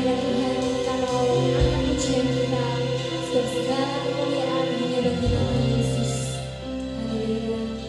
ya Tuhan, kalau angkat pujian kita, segala kemuliaan hanya bagi nama Yesus. Haleluya.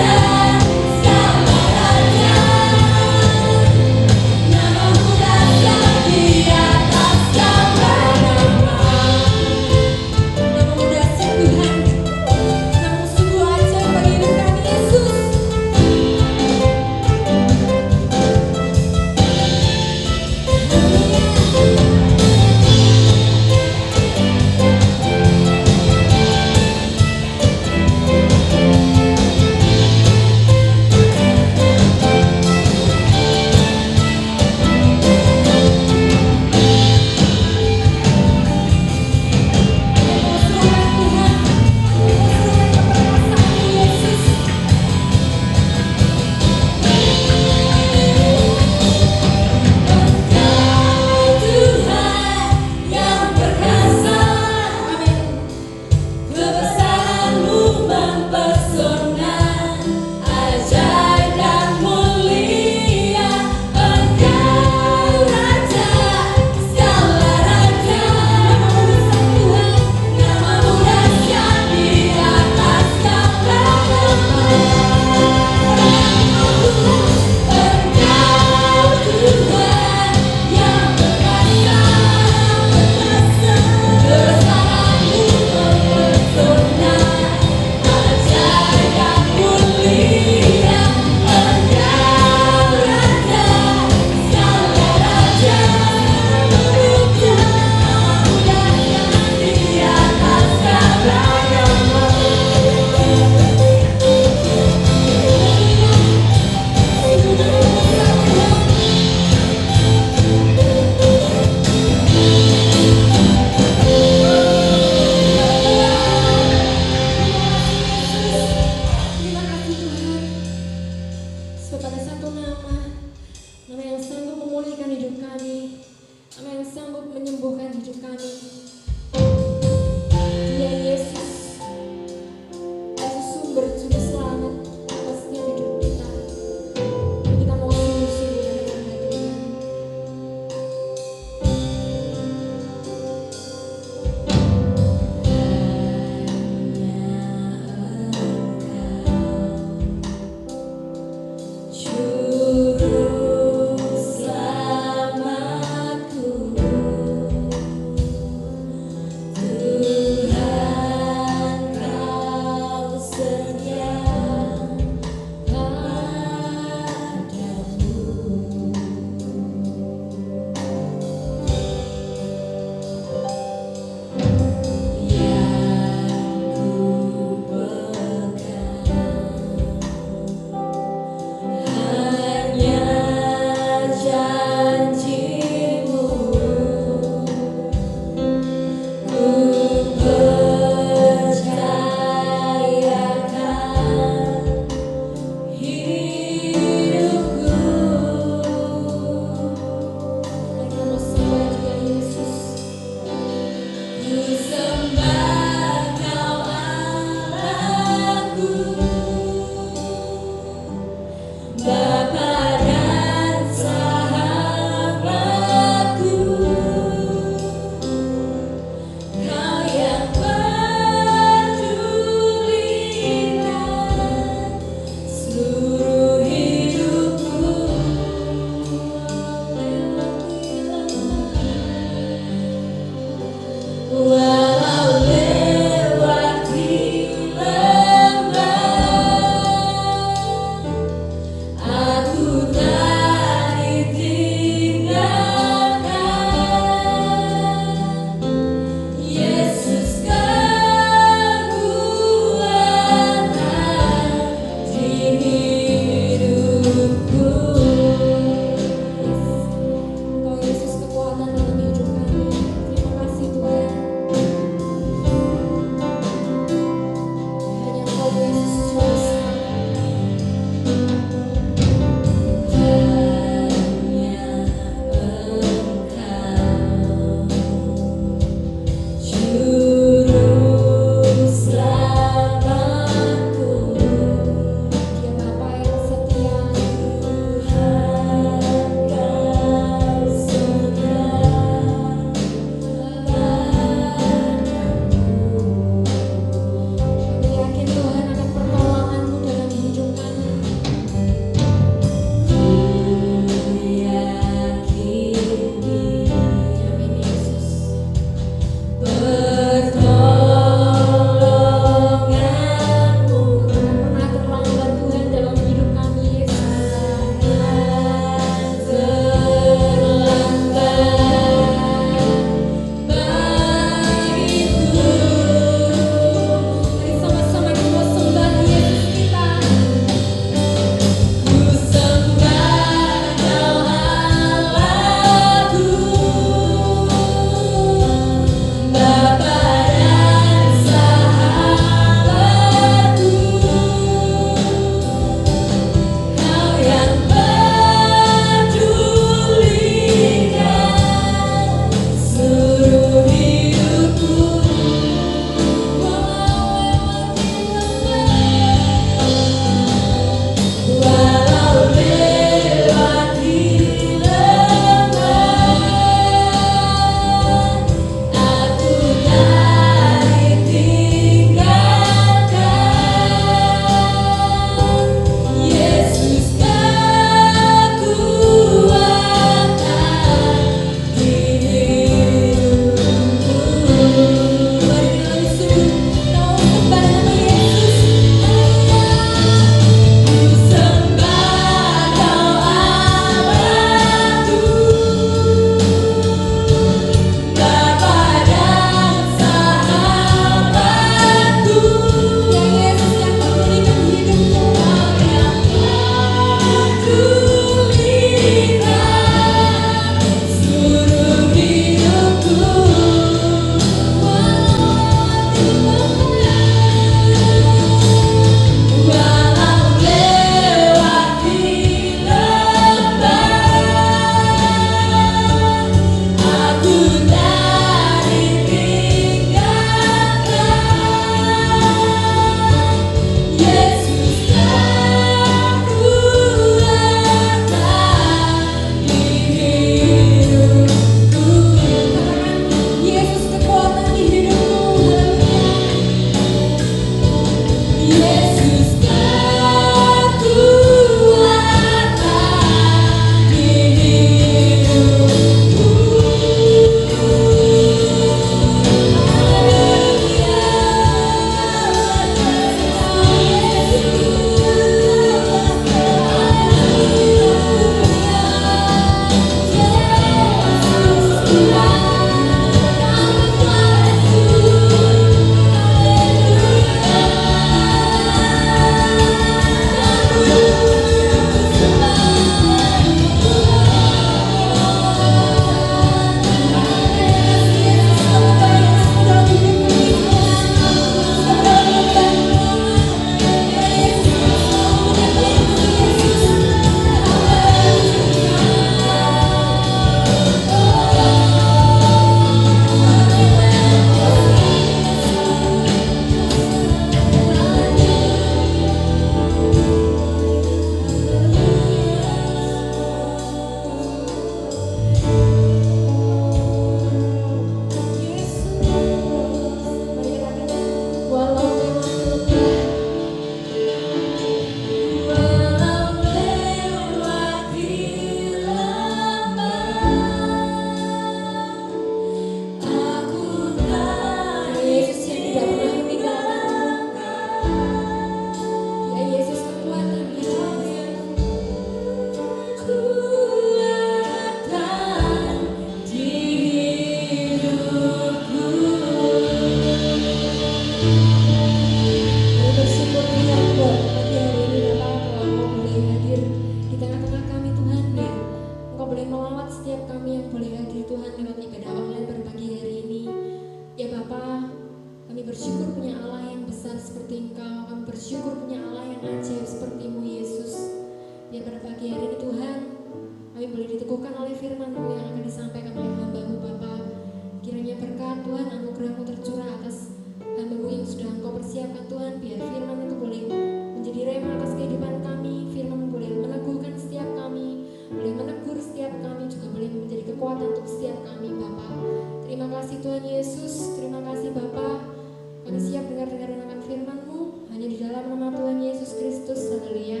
Haleluya.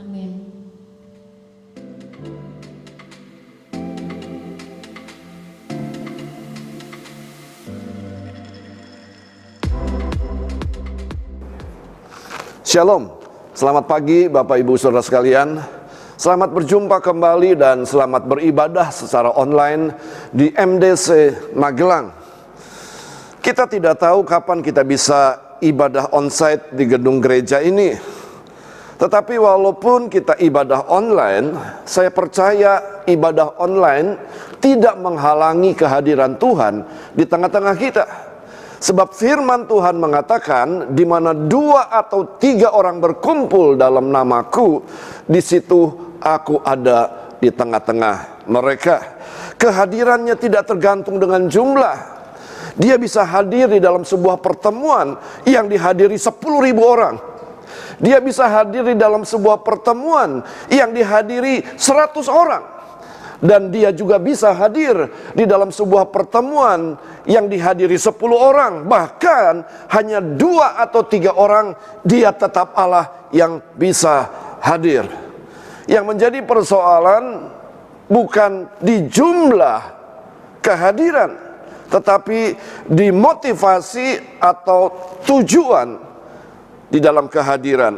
Amin. Shalom, selamat pagi Bapak Ibu Saudara sekalian. Selamat berjumpa kembali dan selamat beribadah secara online di MDC Magelang. Kita tidak tahu kapan kita bisa ibadah onsite di gedung gereja ini. Tetapi walaupun kita ibadah online, saya percaya ibadah online tidak menghalangi kehadiran Tuhan di tengah-tengah kita. Sebab firman Tuhan mengatakan, di mana 2 atau 3 orang berkumpul dalam namaku, di situ aku ada di tengah-tengah mereka. Kehadirannya tidak tergantung dengan jumlah. Dia bisa hadir di dalam sebuah pertemuan yang dihadiri 10.000 orang. Dia bisa hadir di dalam sebuah pertemuan yang dihadiri 100 orang. Dan dia juga bisa hadir di dalam sebuah pertemuan yang dihadiri 10 orang. Bahkan hanya 2 atau 3 orang, dia tetap Allah yang bisa hadir. Yang menjadi persoalan bukan di jumlah kehadiran, tetapi di motivasi atau tujuan di dalam kehadiran.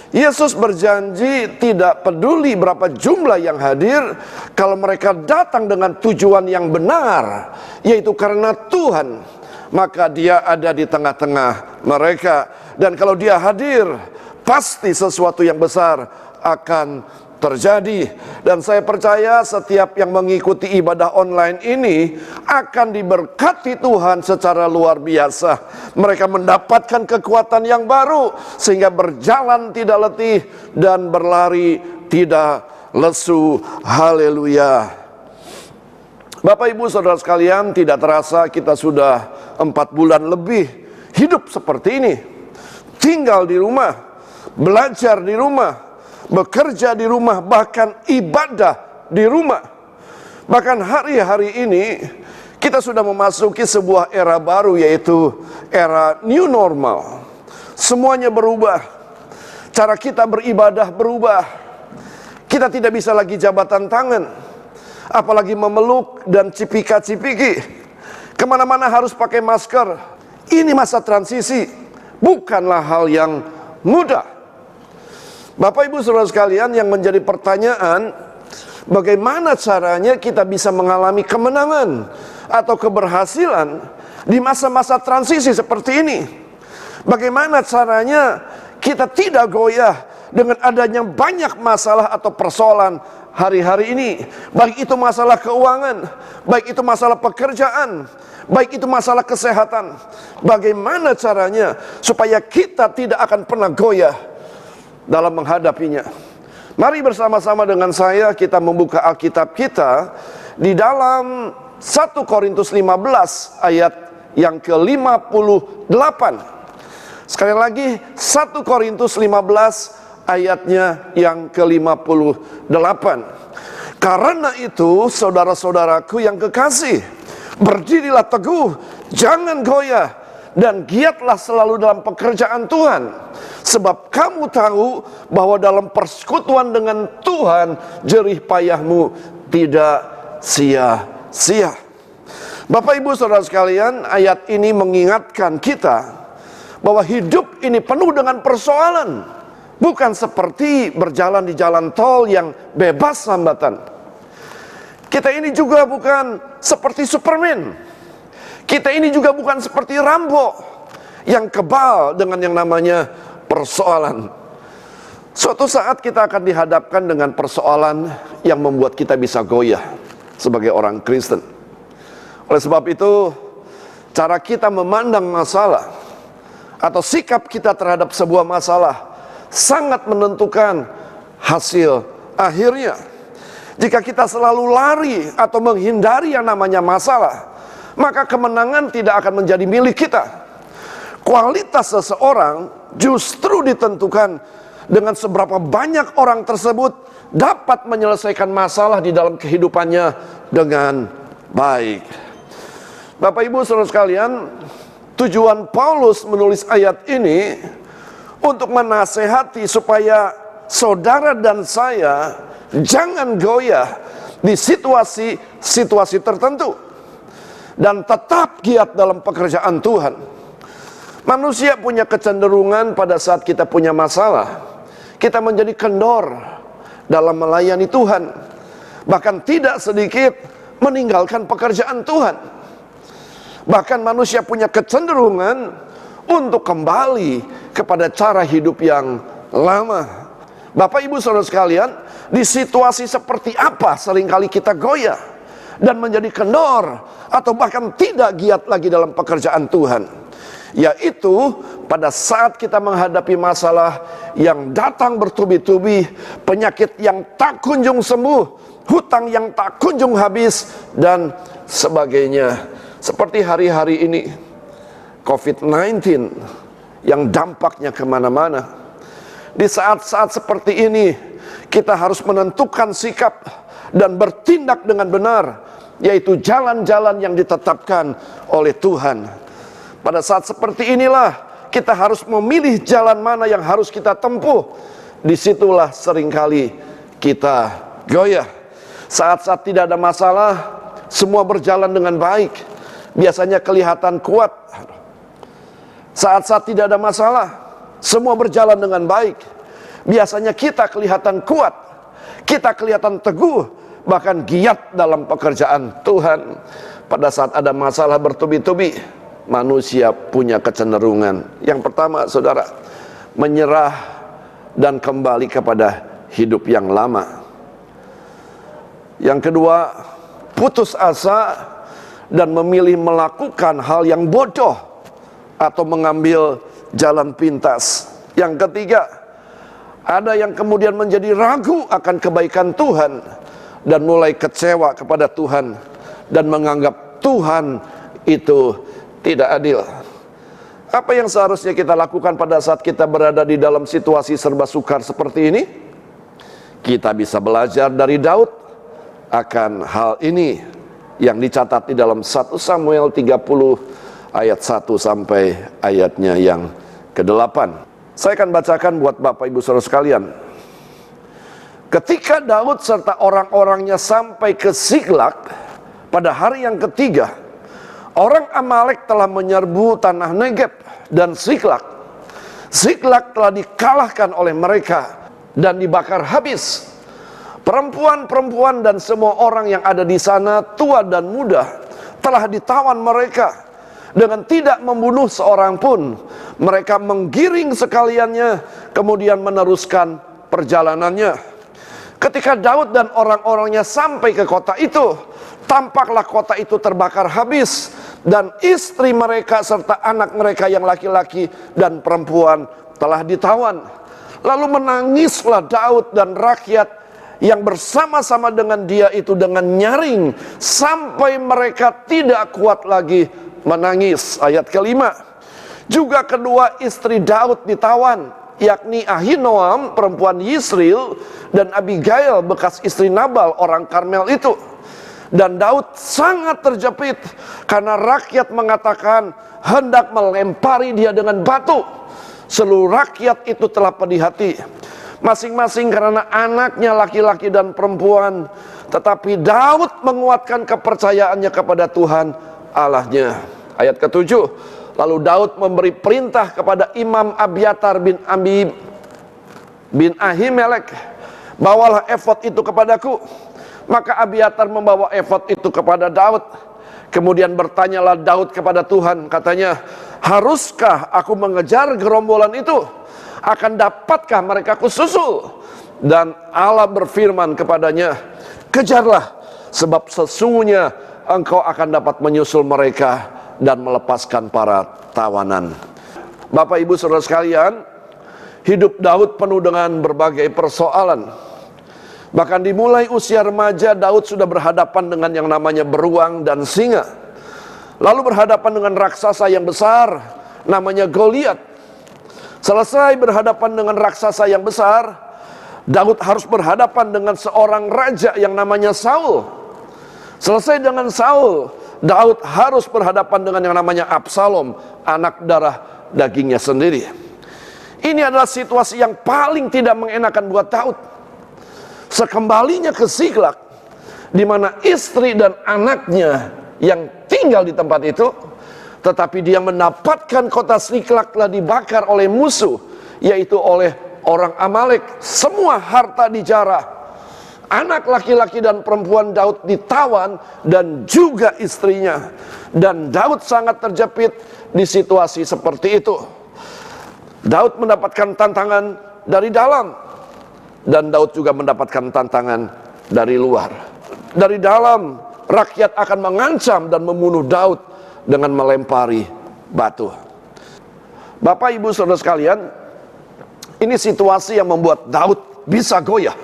Yesus berjanji tidak peduli berapa jumlah yang hadir, kalau mereka datang dengan tujuan yang benar, yaitu karena Tuhan, maka dia ada di tengah-tengah mereka. Dan kalau dia hadir, pasti sesuatu yang besar akan terjadi. Dan saya percaya setiap yang mengikuti ibadah online ini akan diberkati Tuhan secara luar biasa. Mereka mendapatkan kekuatan yang baru, sehingga berjalan tidak letih dan berlari tidak lesu. Haleluya. Bapak Ibu Saudara sekalian, tidak terasa kita sudah 4 bulan lebih hidup seperti ini. Tinggal di rumah, belajar di rumah, bekerja di rumah, bahkan ibadah di rumah. Bahkan hari-hari ini kita sudah memasuki sebuah era baru, yaitu era new normal. Semuanya berubah. Cara kita beribadah berubah. Kita tidak bisa lagi jabatan tangan, apalagi memeluk dan cipika-cipiki. Kemana-mana harus pakai masker. Ini masa transisi, bukanlah hal yang mudah. Bapak Ibu Saudara sekalian, yang menjadi pertanyaan, bagaimana caranya kita bisa mengalami kemenangan atau keberhasilan di masa-masa transisi seperti ini? Bagaimana caranya kita tidak goyah dengan adanya banyak masalah atau persoalan hari-hari ini? Baik itu masalah keuangan, baik itu masalah pekerjaan, baik itu masalah kesehatan. Bagaimana caranya supaya kita tidak akan pernah goyah dalam menghadapinya? Mari bersama-sama dengan saya kita membuka Alkitab kita di dalam 1 Korintus 15 ayat yang ke-58. Sekali lagi 1 Korintus 15 ayatnya yang ke-58. Karena itu saudara-saudaraku yang kekasih, berdirilah teguh, jangan goyah, dan giatlah selalu dalam pekerjaan Tuhan. Sebab kamu tahu bahwa dalam persekutuan dengan Tuhan, jerih payahmu tidak sia-sia. Bapak Ibu Saudara sekalian, ayat ini mengingatkan kita bahwa hidup ini penuh dengan persoalan. Bukan seperti berjalan di jalan tol yang bebas hambatan. Kita ini juga bukan seperti Superman. Kita ini juga bukan seperti Rambo yang kebal dengan yang namanya persoalan. Suatu saat kita akan dihadapkan dengan persoalan yang membuat kita bisa goyah sebagai orang Kristen. Oleh sebab itu, cara kita memandang masalah atau sikap kita terhadap sebuah masalah sangat menentukan hasil akhirnya. Jika kita selalu lari atau menghindari yang namanya masalah, maka kemenangan tidak akan menjadi milik kita. Kualitas seseorang justru ditentukan dengan seberapa banyak orang tersebut dapat menyelesaikan masalah di dalam kehidupannya dengan baik. Bapak Ibu Saudara sekalian, tujuan Paulus menulis ayat ini untuk menasehati supaya saudara dan saya jangan goyah di situasi tertentu dan tetap giat dalam pekerjaan Tuhan. Manusia punya kecenderungan pada saat kita punya masalah, kita menjadi kendor dalam melayani Tuhan. Bahkan tidak sedikit meninggalkan pekerjaan Tuhan. Bahkan manusia punya kecenderungan untuk kembali kepada cara hidup yang lama. Bapak Ibu Saudara sekalian, di situasi seperti apa seringkali kita goyah dan menjadi kendor atau bahkan tidak giat lagi dalam pekerjaan Tuhan? Yaitu pada saat kita menghadapi masalah yang datang bertubi-tubi, penyakit yang tak kunjung sembuh, hutang yang tak kunjung habis, dan sebagainya. Seperti hari-hari ini, COVID-19 yang dampaknya kemana-mana. Di saat-saat seperti ini, kita harus menentukan sikap dan bertindak dengan benar, yaitu jalan-jalan yang ditetapkan oleh Tuhan. Pada saat seperti inilah kita harus memilih jalan mana yang harus kita tempuh. Disitulah seringkali kita goyah. Saat-saat tidak ada masalah, semua berjalan dengan baik, biasanya kelihatan kuat. Saat-saat tidak ada masalah, semua berjalan dengan baik, biasanya kita kelihatan kuat, kita kelihatan teguh, bahkan giat dalam pekerjaan Tuhan. Pada saat ada masalah bertubi-tubi, manusia punya kecenderungan. Yang pertama, saudara, menyerah dan kembali kepada hidup yang lama. Yang kedua, putus asa dan memilih melakukan hal yang bodoh atau mengambil jalan pintas. Yang ketiga, ada yang kemudian menjadi ragu akan kebaikan Tuhan dan mulai kecewa kepada Tuhan dan menganggap Tuhan itu tidak adil. Apa yang seharusnya kita lakukan pada saat kita berada di dalam situasi serba sukar seperti ini? Kita bisa belajar dari Daud akan hal ini yang dicatat di dalam 1 Samuel 30 ayat 1 sampai ayatnya yang ke-8. Saya akan bacakan buat Bapak Ibu Saudara sekalian. Ketika Daud serta orang-orangnya sampai ke Siklag pada hari yang ketiga, orang Amalek telah menyerbu tanah Negeb dan Siklag. Siklag telah dikalahkan oleh mereka dan dibakar habis. Perempuan-perempuan dan semua orang yang ada di sana, tua dan muda, telah ditawan mereka dengan tidak membunuh seorang pun. Mereka menggiring sekaliannya, kemudian meneruskan perjalanannya. Ketika Daud dan orang-orangnya sampai ke kota itu, tampaklah kota itu terbakar habis, dan istri mereka serta anak mereka yang laki-laki dan perempuan telah ditawan. Lalu menangislah Daud dan rakyat yang bersama-sama dengan dia itu dengan nyaring, sampai mereka tidak kuat lagi menangis. Ayat ke-5, juga kedua istri Daud ditawan, yakni Ahinoam perempuan Yisril dan Abigail bekas istri Nabal orang Karmel itu. Dan Daud sangat terjepit karena rakyat mengatakan hendak melempari dia dengan batu. Seluruh rakyat itu telah pedih hati, masing-masing karena anaknya laki-laki dan perempuan. Tetapi Daud menguatkan kepercayaannya kepada Tuhan Allahnya. Ayat ke-7, lalu Daud memberi perintah kepada Imam Abiatar bin Ahimelek, bawalah efod itu kepadaku. Maka Abiatar membawa efod itu kepada Daud. Kemudian bertanyalah Daud kepada Tuhan, katanya, haruskah aku mengejar gerombolan itu? Akan dapatkah mereka kususul? Dan Allah berfirman kepadanya, kejarlah, sebab sesungguhnya engkau akan dapat menyusul mereka dan melepaskan para tawanan. Bapak Ibu Saudara sekalian, hidup Daud penuh dengan berbagai persoalan. Bahkan dimulai usia remaja, Daud sudah berhadapan dengan yang namanya beruang dan singa. Lalu berhadapan dengan raksasa yang besar, namanya Goliat. Selesai berhadapan dengan raksasa yang besar, Daud harus berhadapan dengan seorang raja yang namanya Saul. Selesai dengan Saul, Daud harus berhadapan dengan yang namanya Absalom, anak darah dagingnya sendiri. Ini adalah situasi yang paling tidak mengenakan buat Daud. Sekembalinya ke Siklag, di mana istri dan anaknya yang tinggal di tempat itu, tetapi dia mendapatkan kota Siklag telah dibakar oleh musuh, yaitu oleh orang Amalek. Semua harta dijarah, anak laki-laki dan perempuan Daud ditawan, dan juga istrinya. Dan Daud sangat terjepit di situasi seperti itu. Daud mendapatkan tantangan dari dalam, dan Daud juga mendapatkan tantangan dari luar. Dari dalam, rakyat akan mengancam dan membunuh Daud dengan melempari batu. Bapak, Ibu, Saudara sekalian, ini situasi yang membuat Daud bisa goyah.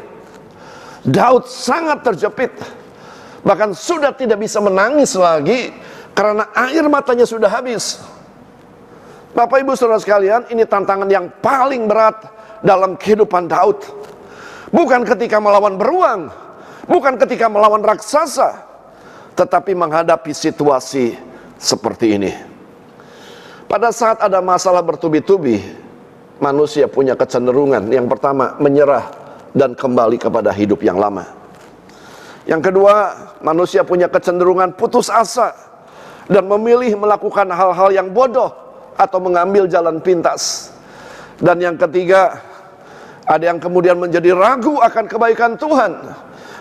Daud sangat terjepit, bahkan sudah tidak bisa menangis lagi karena air matanya sudah habis. Bapak, Ibu, Saudara sekalian, ini tantangan yang paling berat dalam kehidupan Daud. Bukan ketika melawan beruang, bukan ketika melawan raksasa, tetapi menghadapi situasi seperti ini. Pada saat ada masalah bertubi-tubi, manusia punya kecenderungan, yang pertama, menyerah dan kembali kepada hidup yang lama. Yang kedua, manusia punya kecenderungan putus asa dan memilih melakukan hal-hal yang bodoh atau mengambil jalan pintas. Dan yang ketiga, ada yang kemudian menjadi ragu akan kebaikan Tuhan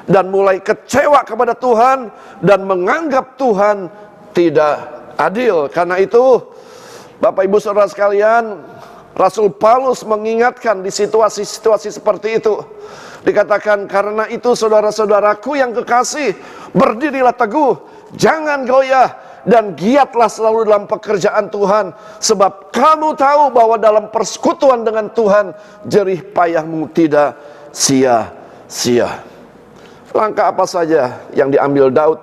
dan mulai kecewa kepada Tuhan dan menganggap Tuhan tidak adil. Karena itu, Bapak, Ibu, Saudara sekalian, Rasul Paulus mengingatkan di situasi-situasi seperti itu. Dikatakan, karena itu saudara-saudaraku yang kekasih, berdirilah teguh, jangan goyah, dan giatlah selalu dalam pekerjaan Tuhan, sebab kamu tahu bahwa dalam persekutuan dengan Tuhan, jerih payahmu tidak sia-sia. Langkah apa saja yang diambil Daud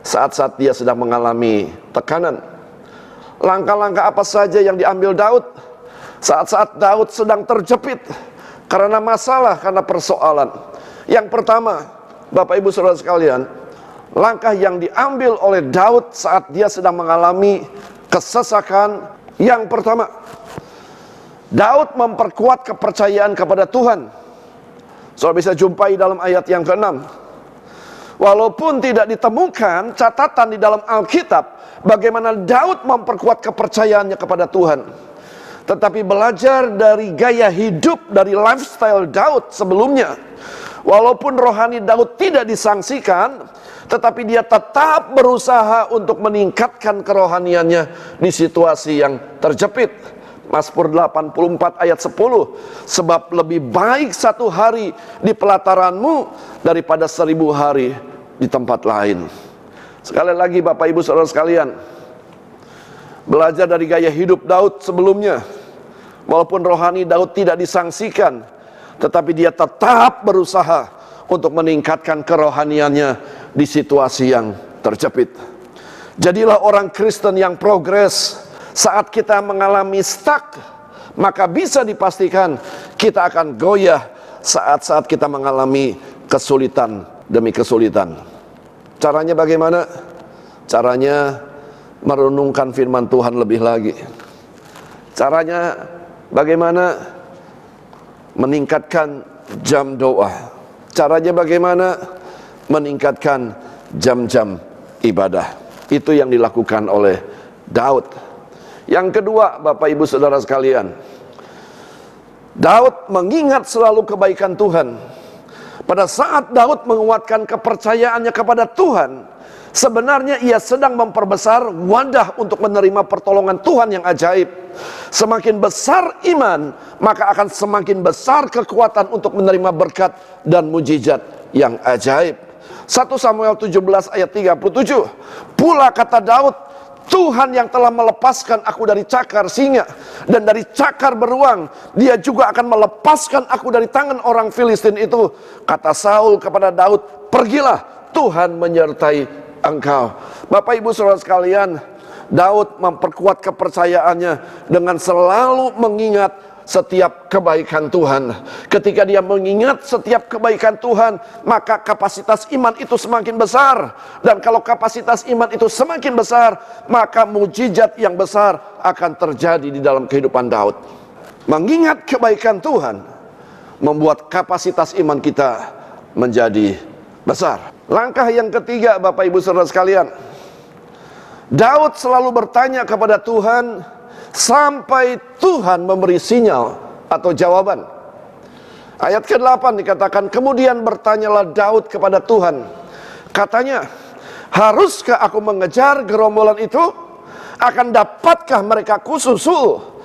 saat-saat dia sedang mengalami tekanan? Langkah-langkah apa saja yang diambil Daud saat-saat Daud sedang terjepit karena masalah, karena persoalan? Yang pertama, Bapak, Ibu, Saudara sekalian, langkah yang diambil oleh Daud saat dia sedang mengalami kesesakan, yang pertama, Daud memperkuat kepercayaan kepada Tuhan. Saudara bisa jumpai dalam ayat yang ke-6. Walaupun tidak ditemukan catatan di dalam Alkitab bagaimana Daud memperkuat kepercayaannya kepada Tuhan, tetapi belajar dari gaya hidup, dari lifestyle Daud sebelumnya. Walaupun rohani Daud tidak disangsikan, tetapi dia tetap berusaha untuk meningkatkan kerohaniannya di situasi yang terjepit. Mazmur 84 ayat 10, sebab lebih baik satu hari di pelataranmu daripada 1000 hari di tempat lain. Sekali lagi, Bapak, Ibu, Saudara sekalian, belajar dari gaya hidup Daud sebelumnya. Walaupun rohani Daud tidak disangsikan, tetapi dia tetap berusaha untuk meningkatkan kerohaniannya di situasi yang terjepit. Jadilah orang Kristen yang progres. Saat kita mengalami stuck, maka bisa dipastikan kita akan goyah saat-saat kita mengalami kesulitan demi kesulitan. Caranya bagaimana? Caranya merenungkan firman Tuhan lebih lagi. Caranya bagaimana? Meningkatkan jam doa. Caranya bagaimana? Meningkatkan jam-jam ibadah. Itu yang dilakukan oleh Daud. Yang kedua, Bapak, Ibu, Saudara sekalian, Daud mengingat selalu kebaikan Tuhan. Pada saat Daud menguatkan kepercayaannya kepada Tuhan, sebenarnya ia sedang memperbesar wadah untuk menerima pertolongan Tuhan yang ajaib. Semakin besar iman, maka akan semakin besar kekuatan untuk menerima berkat dan mujizat yang ajaib. 1 Samuel 17 ayat 37. Pula kata Daud, Tuhan yang telah melepaskan aku dari cakar singa dan dari cakar beruang, dia juga akan melepaskan aku dari tangan orang Filistin itu. Kata Saul kepada Daud, pergilah, Tuhan menyertai engkau. Bapak, Ibu, Saudara sekalian, Daud memperkuat kepercayaannya dengan selalu mengingat setiap kebaikan Tuhan. Ketika dia mengingat setiap kebaikan Tuhan, maka kapasitas iman itu semakin besar. Dan kalau kapasitas iman itu semakin besar, maka mujizat yang besar akan terjadi di dalam kehidupan Daud. Mengingat kebaikan Tuhan membuat kapasitas iman kita menjadi besar. Langkah yang ketiga, Bapak Ibu Saudara sekalian, Daud selalu bertanya kepada Tuhan sampai Tuhan memberi sinyal atau jawaban. Ayat ke-8 dikatakan, kemudian bertanyalah Daud kepada Tuhan. Katanya, haruskah aku mengejar gerombolan itu? Akan dapatkah mereka kususul?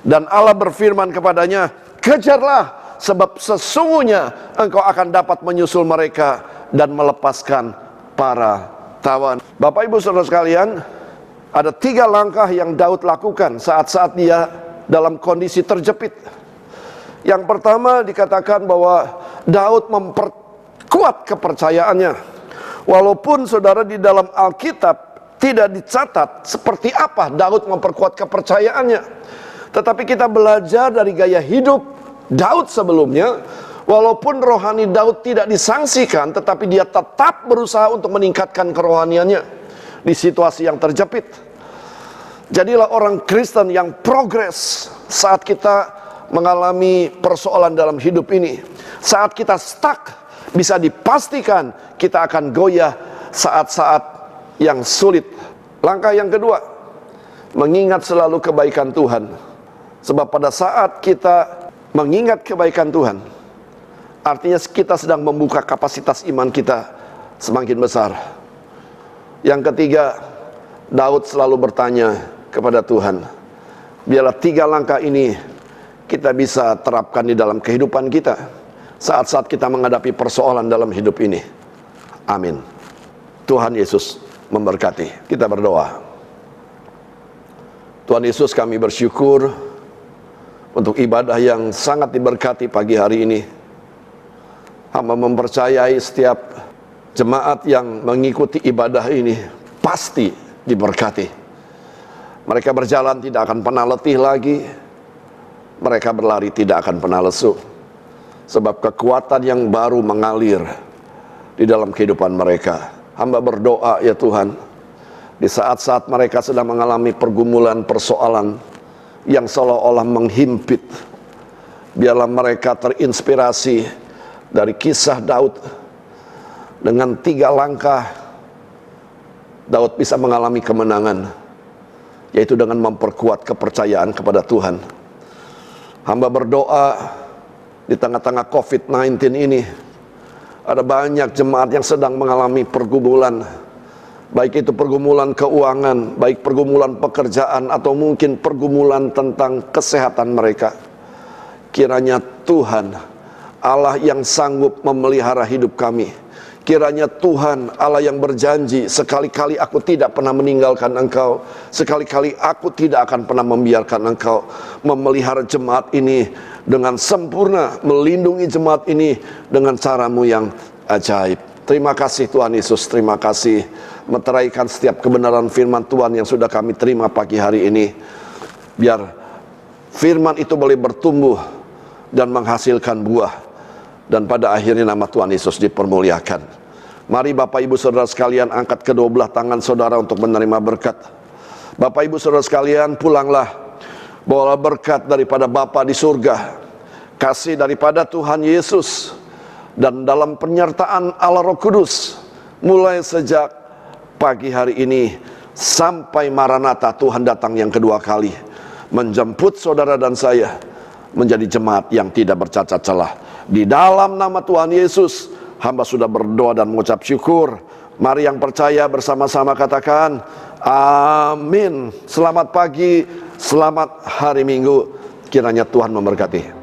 Dan Allah berfirman kepadanya, kejarlah, sebab sesungguhnya engkau akan dapat menyusul mereka dan melepaskan para tawan. Bapak Ibu Saudara sekalian, ada 3 langkah yang Daud lakukan saat-saat dia dalam kondisi terjepit. Yang pertama dikatakan bahwa Daud memperkuat kepercayaannya. Walaupun saudara di dalam Alkitab tidak dicatat seperti apa Daud memperkuat kepercayaannya, tetapi kita belajar dari gaya hidup Daud sebelumnya. Walaupun rohani Daud tidak disangsikan, tetapi dia tetap berusaha untuk meningkatkan kerohaniannya di situasi yang terjepit. Jadilah orang Kristen yang progres saat kita mengalami persoalan dalam hidup ini. Saat kita stuck, bisa dipastikan kita akan goyah saat-saat yang sulit. Langkah yang kedua, mengingat selalu kebaikan Tuhan. Sebab pada saat kita mengingat kebaikan Tuhan, artinya kita sedang membuka kapasitas iman kita semakin besar. Yang ketiga, Daud selalu bertanya kepada Tuhan. Biarlah 3 langkah ini kita bisa terapkan di dalam kehidupan kita saat-saat kita menghadapi persoalan dalam hidup ini. Amin. Tuhan Yesus memberkati. Kita berdoa. Tuhan Yesus, kami bersyukur untuk ibadah yang sangat diberkati pagi hari ini. Hamba mempercayai setiap jemaat yang mengikuti ibadah ini pasti diberkati. Mereka berjalan tidak akan pernah letih lagi. Mereka berlari tidak akan pernah lesu. Sebab kekuatan yang baru mengalir di dalam kehidupan mereka. Hamba berdoa ya Tuhan, di saat-saat mereka sedang mengalami pergumulan persoalan yang seolah-olah menghimpit, biarlah mereka terinspirasi dari kisah Daud. Dengan 3 langkah Daud bisa mengalami kemenangan, yaitu dengan memperkuat kepercayaan kepada Tuhan. Hamba berdoa di tengah-tengah COVID-19 ini, ada banyak jemaat yang sedang mengalami pergumulan, baik itu pergumulan keuangan, baik pergumulan pekerjaan, atau mungkin pergumulan tentang kesehatan mereka. Kiranya Tuhan, Allah yang sanggup memelihara hidup kami, kiranya Tuhan Allah yang berjanji, sekali-kali aku tidak pernah meninggalkan engkau, sekali-kali aku tidak akan pernah membiarkan engkau, memelihara jemaat ini dengan sempurna, melindungi jemaat ini dengan caramu yang ajaib. Terima kasih Tuhan Yesus, terima kasih meteraikan setiap kebenaran firman Tuhan yang sudah kami terima pagi hari ini. Biar firman itu boleh bertumbuh dan menghasilkan buah, dan pada akhirnya nama Tuhan Yesus dipermuliakan. Mari Bapak Ibu Saudara sekalian, angkat kedua belah tangan saudara untuk menerima berkat. Bapak Ibu Saudara sekalian, pulanglah, bawalah berkat daripada Bapa di surga, kasih daripada Tuhan Yesus, dan dalam penyertaan Allah Roh Kudus, mulai sejak pagi hari ini sampai Maranatha Tuhan datang yang kedua kali, menjemput saudara dan saya menjadi jemaat yang tidak bercacat celah. Di dalam nama Tuhan Yesus, hamba sudah berdoa dan mengucap syukur. Mari yang percaya bersama-sama katakan amin. Selamat pagi, selamat hari Minggu. Kiranya Tuhan memberkati.